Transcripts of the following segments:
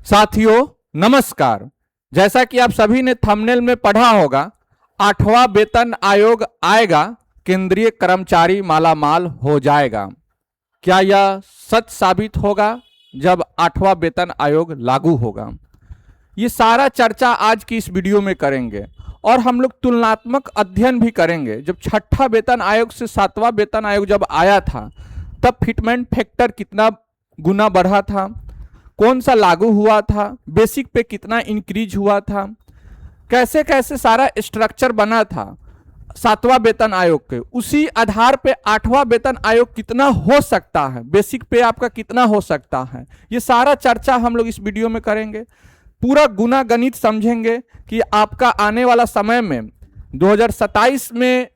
साथियों नमस्कार। जैसा कि आप सभी ने थंबनेल में पढ़ा होगा, 8वां वेतन आयोग आएगा, केंद्रीय कर्मचारी मालामाल हो जाएगा। क्या यह सच साबित होगा जब 8वां वेतन आयोग लागू होगा? ये सारा चर्चा आज की इस वीडियो में करेंगे और हम लोग तुलनात्मक अध्ययन भी करेंगे। जब 6ठा वेतन आयोग से 7वां वेतन आयोग जब आया था, तब फिटमेंट फैक्टर कितना गुना बढ़ा था, कौन सा लागू हुआ था, बेसिक पे कितना इंक्रीज हुआ था, कैसे कैसे सारा स्ट्रक्चर बना था 7वां वेतन आयोग के, उसी आधार पे 8वां वेतन आयोग कितना हो सकता है, बेसिक पे आपका कितना हो सकता है, ये सारा चर्चा हम लोग इस वीडियो में करेंगे। पूरा गुना गणित समझेंगे कि आपका आने वाला समय में 2027 में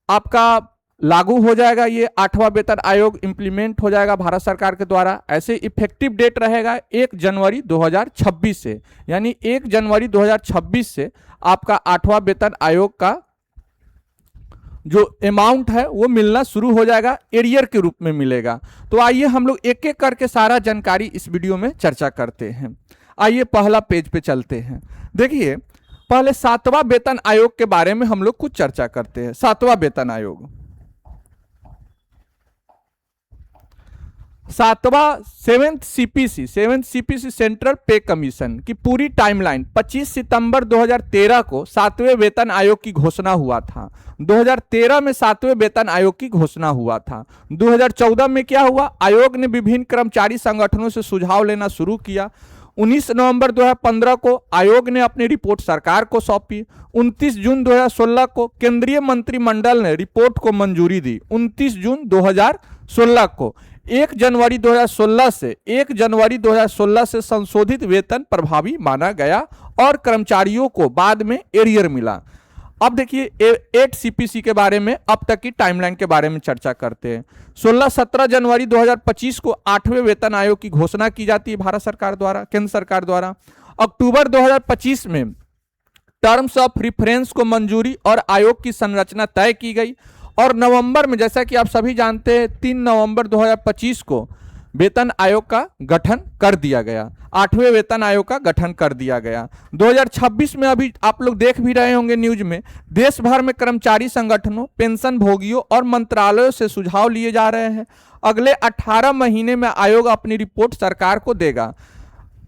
आपका लागू हो जाएगा, ये 8वां वेतन आयोग इंप्लीमेंट हो जाएगा भारत सरकार के द्वारा। ऐसे इफेक्टिव डेट रहेगा 1 जनवरी 2026 से, यानी 1 जनवरी 2026 से आपका 8वां वेतन आयोग का जो अमाउंट है वो मिलना शुरू हो जाएगा, एरियर के रूप में मिलेगा। तो आइए हम लोग एक एक करके सारा जानकारी इस वीडियो में चर्चा करते हैं। आइए पहला पेज पे चलते हैं। देखिए, पहले 7वां वेतन आयोग के बारे में हम लोग कुछ चर्चा करते हैं। 7वां वेतन आयोग, 7वें सीपीसी सेंट्रल पे कमीशन की पूरी टाइमलाइन 25 सितंबर 2013 को 7वें वेतन आयोग की घोषणा हुआ था। 2013 में 7वें वेतन आयोग की घोषणा हुआ था। 2014 में क्या हुआ, आयोग ने विभिन्न कर्मचारी संगठनों से सुझाव लेना शुरू किया। 19 नवंबर 2015 को आयोग ने अपनी रिपोर्ट सरकार को सौंपी। 29 जून 2016 को केंद्रीय मंत्रिमंडल ने रिपोर्ट को मंजूरी दी। 29 जून 2016 को 1 जनवरी 2016 से संशोधित वेतन प्रभावी माना गया और कर्मचारियों को बाद में एरियर मिला। अब देखिए 8 सीपीसी के बारे में, अब तक की टाइमलाइन के बारे में चर्चा करते हैं। 16-17 जनवरी 2025 को 8वें वेतन आयोग की घोषणा की जाती है भारत सरकार द्वारा, केंद्र सरकार द्वारा। अक्टूबर 2025 में टर्म्स ऑफ रिफरेंस को मंजूरी और आयोग की संरचना तय की गई और नवंबर में, जैसा कि आप सभी जानते हैं, 3 नवंबर 2025 को वेतन आयोग का गठन कर दिया गया। 8वें वेतन आयोग का गठन कर दिया गया। 2026 में अभी आप लोग देख भी रहे होंगे न्यूज में, देश भर में कर्मचारी संगठनों, पेंशन भोगियों और मंत्रालयों से सुझाव लिए जा रहे हैं। अगले 18 महीने में आयोग अपनी रिपोर्ट सरकार को देगा।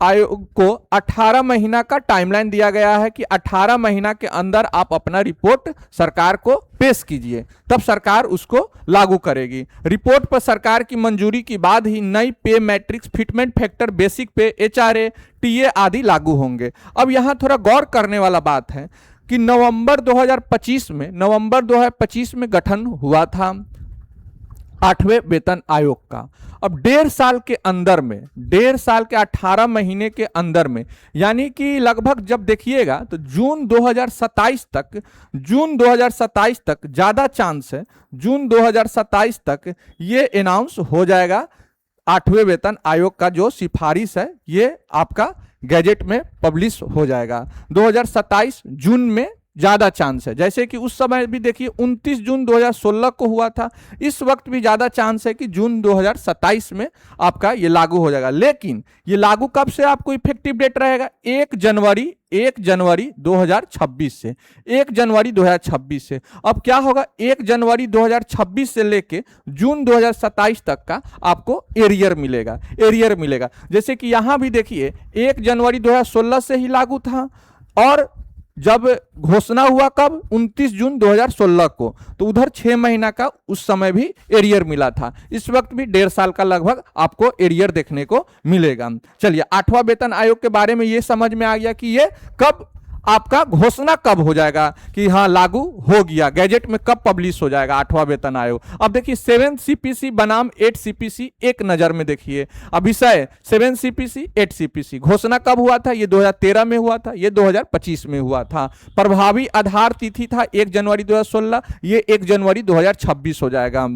आयोग को 18 महीना का टाइमलाइन दिया गया है कि 18 महीना के अंदर आप अपना रिपोर्ट सरकार को पेश कीजिए, तब सरकार उसको लागू करेगी। रिपोर्ट पर सरकार की मंजूरी के बाद ही नई पे मैट्रिक्स, फिटमेंट फैक्टर, बेसिक पे, एचआरए, टीए आदि लागू होंगे। अब यहाँ थोड़ा गौर करने वाला बात है कि नवंबर 2025 में गठन हुआ था 8वें वेतन आयोग का। अब 1.5 साल के अंदर में, 1.5 साल के 18 महीने के अंदर में, यानी कि लगभग जब देखिएगा तो जून 2027 तक ज़्यादा चांस है, जून 2027 तक ये अनाउंस हो जाएगा। 8वें वेतन आयोग का जो सिफारिश है ये आपका गैजेट में पब्लिश हो जाएगा। 2027 जून में ज़्यादा चांस है। जैसे कि उस समय भी देखिए 29 जून 2016 को हुआ था, इस वक्त भी ज़्यादा चांस है कि जून 2027 में आपका ये लागू हो जाएगा। लेकिन ये लागू कब से आपको इफेक्टिव डेट रहेगा? 1 जनवरी 2026 से, 1 जनवरी 2026 से। अब क्या होगा, 1 जनवरी 2026 से लेके जून 2027 तक का आपको एरियर मिलेगा। जैसे कि यहाँ भी देखिए 1 जनवरी 2016 से ही लागू था और जब घोषणा हुआ कब, 29 जून 2016 को, तो उधर 6 महीना का उस समय भी एरियर मिला था। इस वक्त भी 1.5 साल का लगभग आपको एरियर देखने को मिलेगा। चलिए, 8वां वेतन आयोग के बारे में ये समझ में आ गया कि ये कब आपका घोषणा कब हो जाएगा कि हाँ लागू हो गया, गैजेट में कब पब्लिश हो जाएगा 8वां वेतन आयोग। अब देखिए 7 सीपीसी बनाम 8 सीपीसी एक नजर में देखिए। अब विषय 7 सीपीसी 8 सीपीसी, घोषणा कब हुआ था? ये 2013 में हुआ था, ये 2025 में हुआ था। प्रभावी आधार तिथि था 1 जनवरी 2016, ये 1 जनवरी 2026 हो जाएगा।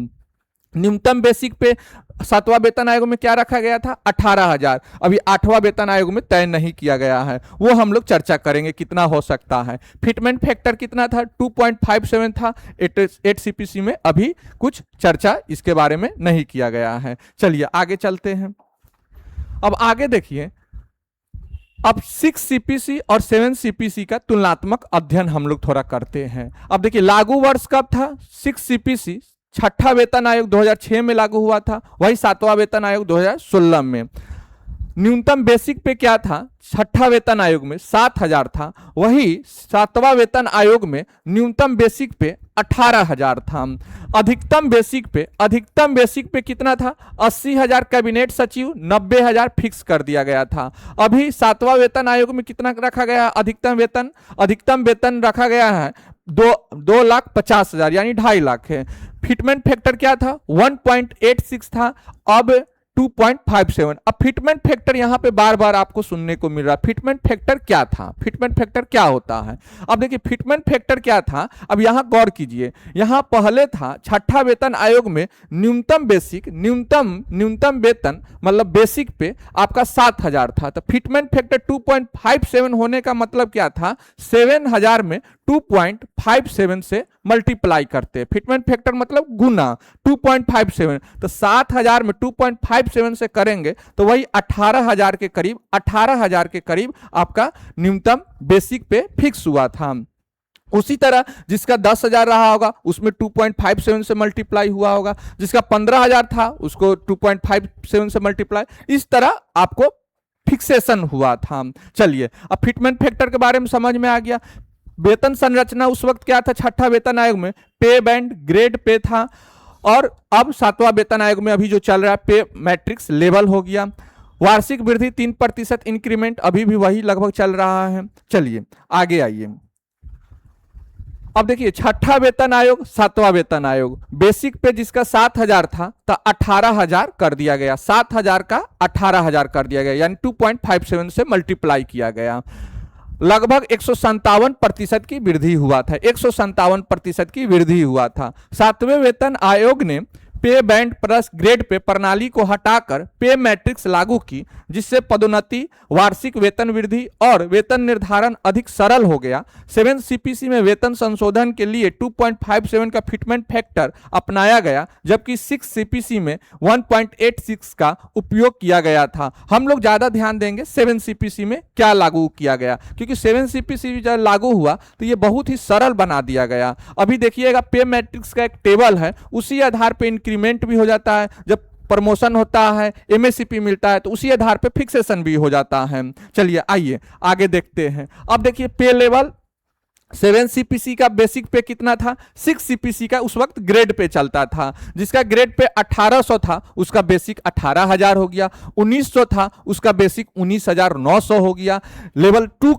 न्यूनतम बेसिक पे 7वां वेतन आयोग में क्या रखा गया था? 18,000। अभी 8वां वेतन आयोग में तय नहीं किया गया है, वो हम लोग चर्चा करेंगे कितना हो सकता है। फिटमेंट फैक्टर कितना था? 2.57 था 8 सीपीसी में। अभी कुछ चर्चा इसके बारे में नहीं किया गया है। चलिए आगे चलते हैं। अब आगे देखिए अब 6 सीपीसी और 7 सीपीसी का तुलनात्मक अध्ययन हम लोग थोड़ा करते हैं। अब देखिए लागू वर्ष कब था? 6 सीपीसी छठा वेतन आयोग 2006 में लागू हुआ था, वही सातवां वेतन आयोग 2016 में। न्यूनतम बेसिक पे क्या था? छठा वेतन आयोग में 7,000 था, वही सातवां वेतन आयोग में न्यूनतम बेसिक पे 18,000 था। अधिकतम बेसिक पे कितना था? 80,000 कैबिनेट सचिव, 90,000 फिक्स कर दिया गया था। अभी सातवां वेतन आयोग में कितना रखा गया है अधिकतम वेतन रखा गया है 2,50,000 यानी 2.5 लाख है। फिटमेंट फैक्टर क्या था? 1.86 था, अब 2.57। अब फिटमेंट फैक्टर यहां पे बार बार आपको सुनने को मिल रहा है। फिटमेंट फैक्टर क्या था? फिटमेंट फैक्टर क्या होता है? अब देखिए फिटमेंट फैक्टर क्या था, अब यहां गौर कीजिए। यहां पहले था छठा वेतन आयोग में न्यूनतम वेतन मतलब बेसिक पे आपका 7,000 था, तो फिटमेंट फैक्टर 2.57 होने का मतलब क्या था? 7,000 में 2.57 से मल्टीप्लाई करते हैं। फिटमेंट फैक्टर मतलब गुना 2.57, तो 7,000 में 2.57 से करेंगे तो वही 18,000 के करीब आपका न्यूनतम बेसिक पे फिक्स हुआ था। उसी तरह जिसका 10,000 रहा होगा उसमें 2.57 से मल्टीप्लाई हुआ होगा, जिसका 15,000 था उसको 2.57 से मल्टीप्लाई, इस तरह आपको फिक्सेशन हुआ था। चलिए अब फिटमेंट फैक्टर के बारे में समझ में आ गया। वेतन संरचना उस वक्त क्या था? छठा वेतन आयोग में पे बैंड ग्रेड पे था, और अब सातवां वेतन आयोग में अभी जो चल रहा है पे मैट्रिक्स लेवल हो गया। वार्षिक वृद्धि 3% इंक्रीमेंट अभी भी वही लगभग चल रहा है। चलिए आगे आइए। अब देखिए छठा वेतन आयोग सातवां वेतन आयोग, बेसिक पे जिसका 7,000 था तो 18,000 कर दिया गया, 7,000 का 18,000 कर दिया गया, यानी 2.57 से मल्टीप्लाई किया गया। लगभग 157% की वृद्धि हुआ था, 157% की वृद्धि हुआ था। सातवें वेतन आयोग ने पे बैंड प्लस ग्रेड पे प्रणाली को हटाकर पे मैट्रिक्स लागू की, जिससे पदोन्नति, वार्षिक वेतन वृद्धि और वेतन निर्धारण अधिक सरल हो गया। 7 सीपीसी में वेतन संशोधन के लिए 2.57 का फिटमेंट फैक्टर अपनाया गया, जबकि 6 सीपीसी में 1.86 का उपयोग किया गया था। हम लोग ज्यादा ध्यान देंगे 7 सीपीसी में क्या लागू किया गया, क्योंकि 7 सीपीसी जब लागू हुआ तो ये बहुत ही सरल बना दिया गया। अभी देखिएगा पे मैट्रिक्स का एक टेबल है, उसी आधार पे इंक्रीमेंट भी हो जाता है, जब प्रमोशन होता है एमएससीपी मिलता है तो उसी आधार पे फिक्सेशन भी हो जाता है। चलिए आइए आगे देखते हैं। अब देखिए पे लेवल 7 सीपीसी का बेसिक पे कितना था? 6 सीपीसी का उस वक्त ग्रेड पे चलता था, जिसका ग्रेड पे 1800 था उसका बेसिक 18,000 हो गया, 1900 था उसका बेसिक 19,900 हो गया। लेवल 2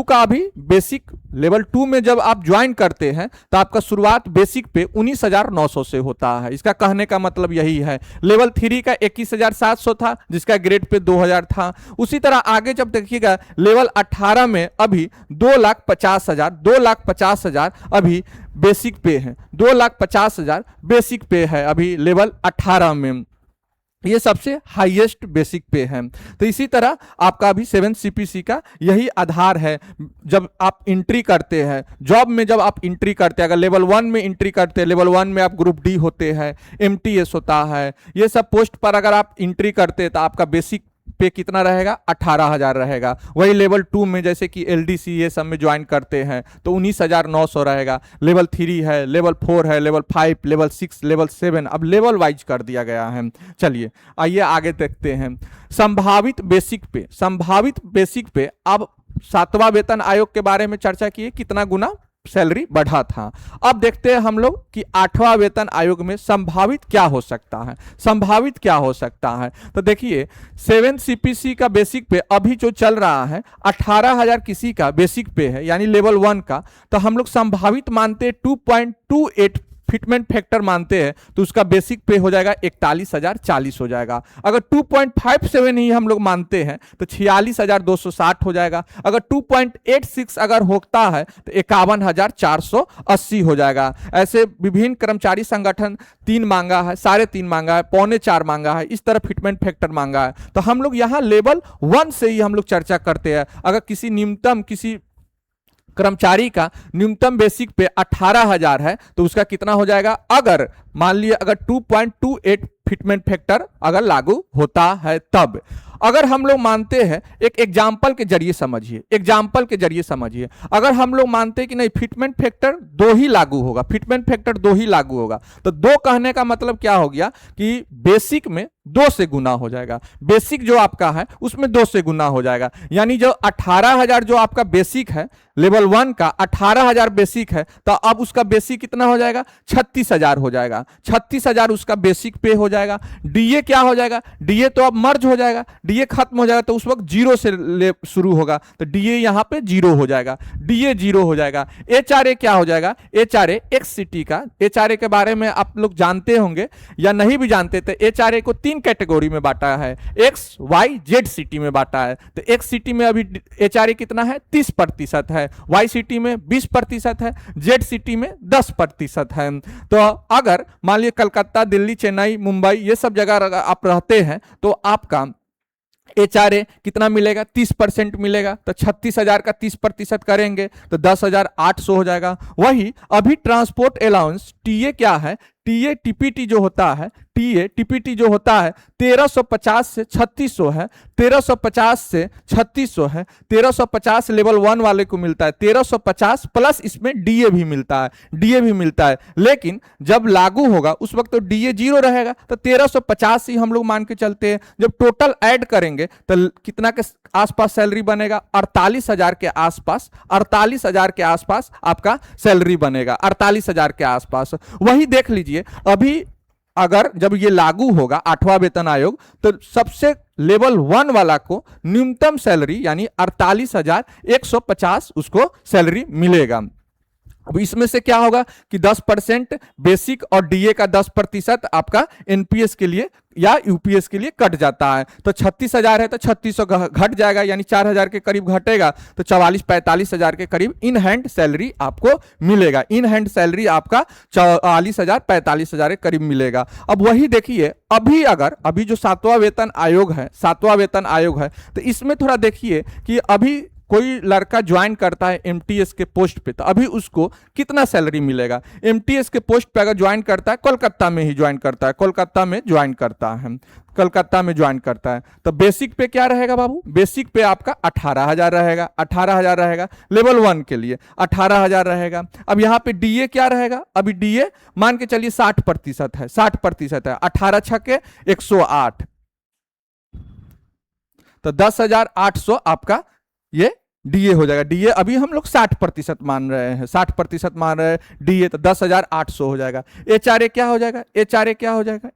का अभी बेसिक लेवल 2 में जब आप ज्वाइन करते हैं तो आपका शुरुआत बेसिक पे 19,900 से होता है, इसका कहने का मतलब यही है। लेवल 3 का 21,700 था जिसका ग्रेड पे 2,000 था। उसी तरह आगे जब देखिएगा लेवल 18 में अभी 2,50,000 अभी बेसिक पे है, 2,50,000 बेसिक पे है अभी लेवल 18 में, ये सबसे हाईएस्ट बेसिक पे है। तो इसी तरह आपका अभी 7 सीपीसी का यही आधार है। जब आप एंट्री करते हैं जॉब में, जब आप एंट्री करते हैं, अगर लेवल 1 में एंट्री करते हैं, लेवल 1 में आप ग्रुप डी होते हैं, एमटीएस होता है, ये सब पोस्ट पर अगर आप एंट्री करते हैं तो आपका बेसिक पे कितना रहेगा? 18,000 रहेगा। वही लेवल 2 में जैसे कि एलडीसी ये सब में ज्वाइन करते हैं तो 19,900 रहेगा। लेवल 3 है, लेवल 4 है, लेवल 5, लेवल 6, लेवल 7, अब लेवल वाइज कर दिया गया है। चलिए आइए आगे देखते हैं। संभावित बेसिक पे अब सातवां वेतन आयोग के बारे में चर्चा किए, कितना गुना सैलरी बढ़ा था। अब देखते हैं हम लोग कि 8वां वेतन आयोग में संभावित क्या हो सकता है। तो देखिए 7 सीपीसी का बेसिक पे अभी जो चल रहा है 18,000 किसी का बेसिक पे है, यानी लेवल 1 का, तो हम लोग संभावित मानते 2.28 फिटमेंट फैक्टर मानते हैं तो उसका बेसिक पे हो जाएगा 41,040 हो जाएगा। अगर 2.57 ही हम लोग मानते हैं तो 46,260 हो जाएगा। अगर 2.86 अगर होता है तो 51,480 हो जाएगा। ऐसे विभिन्न कर्मचारी संगठन 3 मांगा है, 3.5 मांगा है, 3.25 मांगा है, इस तरह फिटमेंट फैक्टर मांगा है। तो हम लोग यहाँ लेवल 1 से ही हम लोग चर्चा करते हैं। अगर किसी कर्मचारी का न्यूनतम बेसिक पे 18,000 है तो उसका कितना हो जाएगा? अगर मान लिया अगर 2.28 फिटमेंट फैक्टर अगर लागू होता है तब। अगर हम लोग मानते हैं, एक एग्जाम्पल के जरिए समझिए, एग्जाम्पल के जरिए समझिए, अगर हम लोग मानते हैं कि नहीं फिटमेंट फैक्टर दो ही लागू होगा, फिटमेंट फैक्टर दो ही लागू होगा, तो दो कहने का मतलब क्या हो गया कि बेसिक में दो से गुना हो जाएगा, बेसिक जो आपका है उसमें दो से गुना हो जाएगा। यानी जो 18,000 जो आपका बेसिक है, लेवल 1 का 18,000 बेसिक है, तो अब उसका बेसिक कितना हो जाएगा, 36,000 हो जाएगा, 36,000 उसका बेसिक पे हो जाएगा। डीए क्या हो जाएगा, डीए तो अब मर्ज हो जाएगा, डीए खत्म हो जाएगा, तो उस वक्त जीरो से शुरू होगा, तो डीए यहां पे जीरो हो जाएगा, डीए जीरो हो जाएगा। एचआरए क्या हो जाएगा, एचआरए एक्स सिटी का, एचआरए के बारे में आप लोग जानते होंगे या नहीं भी जानते थे, एचआरए को 3 कैटेगरी में बांटा है, एक्स वाई जेड सिटी में बांटा है। तो एक्स सिटी में अभी एचआरए कितना है, 30% है, वाई सिटी में 20% है, जेड सिटी में 10% है। तो अगर मान लीजिए कलकत्ता, दिल्ली, चेन्नई, मुंबई ये सब जगह आप रहते हैं तो आपका एचआरए कितना मिलेगा, 30% मिलेगा। तो 36,000 का 30% करेंगे तो 10,800 हो जाएगा। वही अभी ट्रांसपोर्ट अलाउंस टीए क्या है, टीए टीपीटी जो होता है, टीए टीपीटी जो होता है 1350 से 3600 है, 1350 से 3600 है, 1350 लेवल 1 वाले को मिलता है, 1350 प्लस इसमें डीए भी मिलता है, डीए भी मिलता है। लेकिन जब लागू होगा उस वक्त तो डीए जीरो रहेगा, तो 1350 ही हम लोग मान के चलते हैं। जब टोटल ऐड करेंगे तो कितना के आसपास सैलरी बनेगा, 48,000 के आसपास, 48,000 के आसपास आपका सैलरी बनेगा, 48,000 के आसपास। वही देख लीजिए अभी अगर जब ये लागू होगा 8वां वेतन आयोग, तो सबसे लेवल 1 वाला को न्यूनतम सैलरी यानी 48,150 उसको सैलरी मिलेगा। अब इसमें से क्या होगा कि 10% बेसिक और डीए का 10% आपका एनपीएस के लिए या यूपीएस के लिए कट जाता है। तो 36,000 है तो 3600 घट जाएगा, यानी 4,000 के करीब घटेगा, तो 44-45,000 के करीब इन हैंड सैलरी आपको मिलेगा, इन हैंड सैलरी आपका 44,000-45,000 के करीब मिलेगा। अब वही देखिए अभी जो 7वां वेतन आयोग है, 7वां वेतन आयोग है, तो इसमें थोड़ा देखिए कि अभी कोई लड़का ज्वाइन करता है एमटीएस के पोस्ट पे, तो अभी उसको कितना सैलरी मिलेगा। एमटीएस के पोस्ट पे अगर ज्वाइन करता है, कोलकाता में ही ज्वाइन करता है, कोलकाता में ज्वाइन करता है, कोलकाता में ज्वाइन करता है, तो बेसिक पे क्या रहेगा बाबू, बेसिक पे आपका 18,000 रहेगा, 18,000 रहेगा लेवल 1 के लिए, 18,000 रहेगा। अब यहाँ पे डीए क्या रहेगा, अभी डीए मान के चलिए 60% है, 60% है, 18 छक्के 108, तो 10,800 आपका ये डीए हो जाएगा। डीए अभी हम लोग 60% मान रहे हैं, 60% मान रहे हैं डीए, तो 10,800 हो जाएगा। एचआरए क्या हो जाएगा, एचआरए क्या हो जाएगा,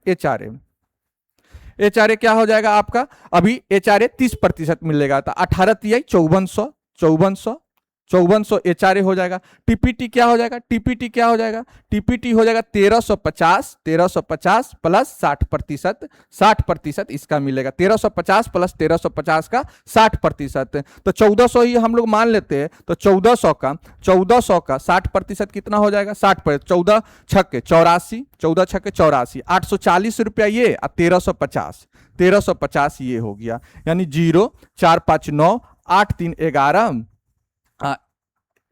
एचआरए क्या हो जाएगा आपका, अभी एचआरए 30% मिलेगा, तो 18 तिहाई 5400 एचआरए हो जाएगा। टीपीटी क्या हो जाएगा, टीपीटी क्या हो जाएगा, टीपीटी हो जाएगा 1350 प्लस 60% इसका मिलेगा, 1350 प्लस 1350 का 60%, तो 1400 ही हम लोग मान लेते हैं। तो 1400 का 60% कितना हो जाएगा, 60%, 14 छक्के 84, 14 छक्के 84, 840 रुपया ये, 1350 ये हो गया, यानी 0 4 5 9 8 3 11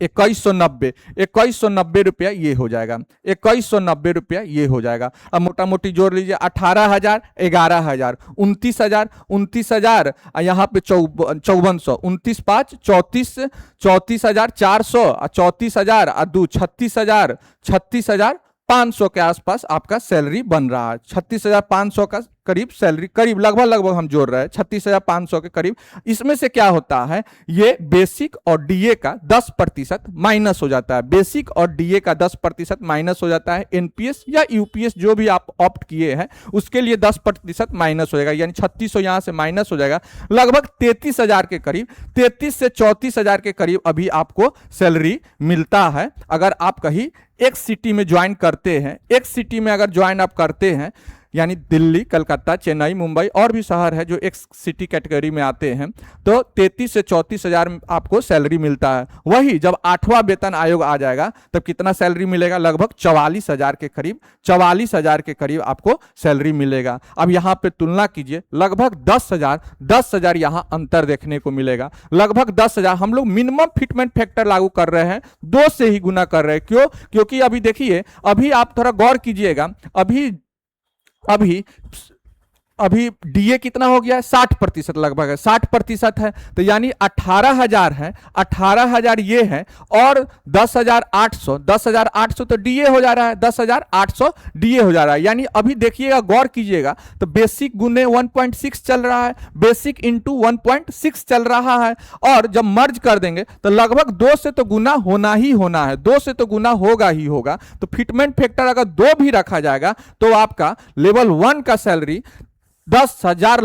2190 रुपया ये हो जाएगा, 2190 रुपया ये हो जाएगा। अब मोटा मोटी जोड़ लीजिए, 18,000 11,000 29,000 यहाँ पे 5400, 29 5 34,400, 34,000 और 2 36,500 के आसपास आपका सैलरी बन रहा है, 36,500 का करीब सैलरी, करीब लगभग हम जोड़ रहे हैं 36,500 के करीब। इसमें से क्या होता है, ये बेसिक और डीए का 10% माइनस हो जाता है, बेसिक और डीए का 10% माइनस हो जाता है। एनपीएस या यूपीएस जो भी आप ऑप्ट किए हैं उसके लिए 10% माइनस हो जाएगा, यानी 3600 यहां से माइनस हो जाएगा, लगभग 33,000 के करीब, 33 से 34,000 के करीब अभी आपको सैलरी मिलता है। अगर आप कहीं एक सिटी में ज्वाइन करते हैं, एक सिटी में अगर ज्वाइन आप करते हैं, यानी दिल्ली, कलकत्ता, चेन्नई, मुंबई और भी शहर है जो एक सिटी कैटेगरी में आते हैं, तो 33 से 34,000 आपको सैलरी मिलता है। वही जब 8वां वेतन आयोग आ जाएगा तब कितना सैलरी मिलेगा, लगभग 44,000 के करीब, 44,000 के करीब आपको सैलरी मिलेगा। अब यहाँ पे तुलना कीजिए, लगभग 10,000 यहाँ अंतर देखने को मिलेगा, लगभग 10,000। हम लोग मिनिमम फिटमेंट फैक्टर लागू कर रहे हैं, 2 से ही गुना कर रहे हैं। क्यों, क्योंकि अभी देखिए, अभी आप थोड़ा गौर कीजिएगा, अभी डीए कितना हो गया है, 60% लगभग है, 60% है, तो यानी 18,000 है, 18,000 ये है, और 10,800 तो डीए हो जा रहा है, 10,800 डीए हो जा रहा है। यानी अभी देखिएगा, गौर कीजिएगा, तो बेसिक गुने 1.6 चल रहा है, बेसिक इंटू 1.6 चल रहा है, और जब मर्ज कर देंगे तो लगभग 2 से तो गुना होना ही होना है, 2 से तो गुना होगा ही होगा। तो फिटमेंट फैक्टर अगर 2 भी रखा जाएगा तो आपका लेवल 1 का सैलरी 10,000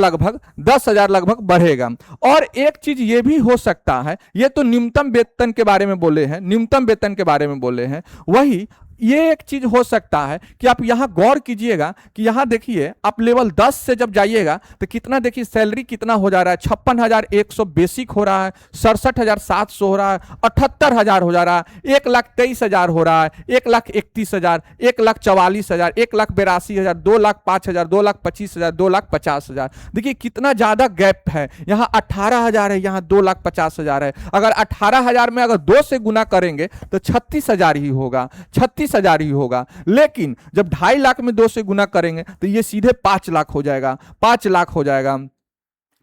लगभग बढ़ेगा। और एक चीज ये भी हो सकता है, ये तो न्यूनतम वेतन के बारे में बोले हैं, न्यूनतम वेतन के बारे में बोले हैं, वही ये एक चीज हो सकता है कि आप यहां गौर कीजिएगा कि यहां देखिए, आप लेवल 10 से जब जाइएगा तो कितना, देखिए सैलरी कितना हो जा रहा है, 56,100 बेसिक हो रहा है, 67,700 हो रहा है, 78,000 हो जा रहा है, 1,23,000 हो रहा है, 1,31,000, 1,44,000, 1,82,000, 2,05,000, 2,25,000, 2,50,000। देखिए कितना ज्यादा गैप है, यहाँ 18,000 है, यहाँ 2,50,000 है। अगर 18,000 में अगर 2 से गुना करेंगे तो 36,000 ही होगा, 36,000 ही होगा। लेकिन जब 2.5 लाख में 2 से गुना करेंगे तो ये सीधे 5 लाख हो जाएगा, 5 लाख हो जाएगा,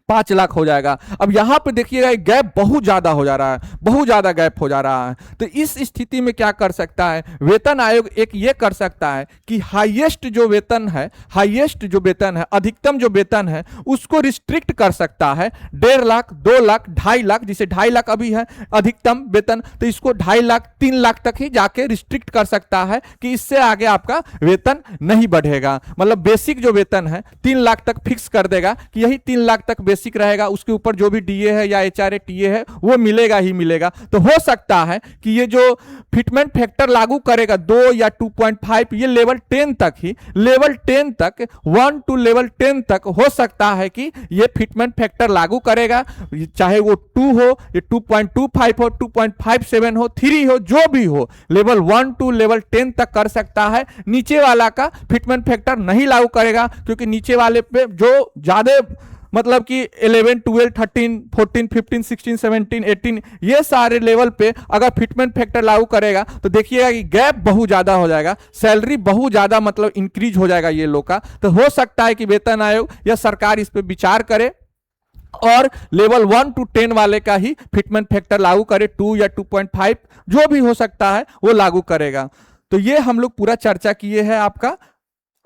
5 लाख हो जाएगा। अब यहां पे देखिएगा गैप बहुत ज्यादा हो जा रहा है, बहुत ज्यादा गैप हो जा रहा है। तो इस स्थिति में क्या कर सकता है वेतन आयोग, एक ये कर सकता है कि हाईएस्ट जो वेतन है, हाईएस्ट जो वेतन है, अधिकतम जो वेतन है, उसको रिस्ट्रिक्ट कर सकता है 1.5 लाख, 2 लाख, 2.5 लाख। जैसे 2.5 लाख अभी है अधिकतम वेतन, तो इसको 2.5 लाख, 3 लाख तक ही जाके रिस्ट्रिक्ट कर सकता है कि इससे आगे आपका वेतन नहीं बढ़ेगा। मतलब बेसिक जो वेतन है 3 लाख तक फिक्स कर देगा कि यही 3 लाख तक बेसिक रहेगा, उसके ऊपर जो भी डीए है या एचआरए टीए है वो मिलेगा ही मिलेगा। तो हो सकता है कि ये जो फिटमेंट फैक्टर लागू करेगा 2 या 2.5, ये लेवल 10 तक ही, लेवल 10 तक, 1 टू लेवल 10 तक हो सकता है कि ये फिटमेंट फैक्टर लागू करेगा, चाहे वो 2 हो, ये 2.25 हो, 2.57 हो, 3 हो, जो भी हो, लेवल 1 टू लेवल 10 तक कर सकता है। नीचे वाला का फिटमेंट फैक्टर नहीं लागू करेगा, क्योंकि नीचे वाले पे जो ज्यादा मतलब कि 11, 12, 13, 14, 15, 16, 17, 18 ये सारे लेवल पे अगर फिटमेंट फैक्टर लागू करेगा तो देखिएगा कि गैप बहुत ज्यादा हो जाएगा, सैलरी बहुत ज्यादा मतलब इंक्रीज हो जाएगा ये लोग का। तो हो सकता है कि वेतन आयोग या सरकार इस पे विचार करे और लेवल 1 टू 10 वाले का ही फिटमेंट फैक्टर लागू करे, 2 या 2.5 जो भी हो सकता है वो लागू करेगा। तो ये हम लोग पूरा चर्चा किए हैं आपका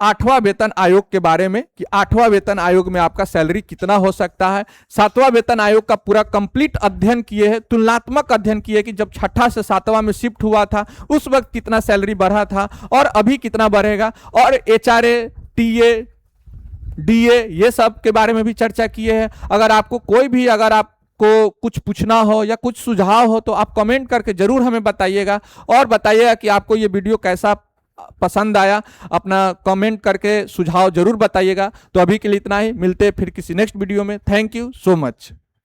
8वां वेतन आयोग के बारे में कि 8वां वेतन आयोग में आपका सैलरी कितना हो सकता है। 7वां वेतन आयोग का पूरा कंप्लीट अध्ययन किए हैं, तुलनात्मक अध्ययन किए कि जब 6ठा से 7वां में शिफ्ट हुआ था उस वक्त कितना सैलरी बढ़ा था और अभी कितना बढ़ेगा, और एचआरए, टीए, डीए ये सब के बारे में भी चर्चा किए हैं। अगर आपको कोई भी, अगर आप को कुछ पूछना हो या कुछ सुझाव हो तो आप कमेंट करके जरूर हमें बताइएगा, और बताइएगा कि आपको ये वीडियो कैसा पसंद आया, अपना कमेंट करके सुझाव जरूर बताइएगा। तो अभी के लिए इतना ही, मिलते हैं फिर किसी नेक्स्ट वीडियो में। Thank you so much.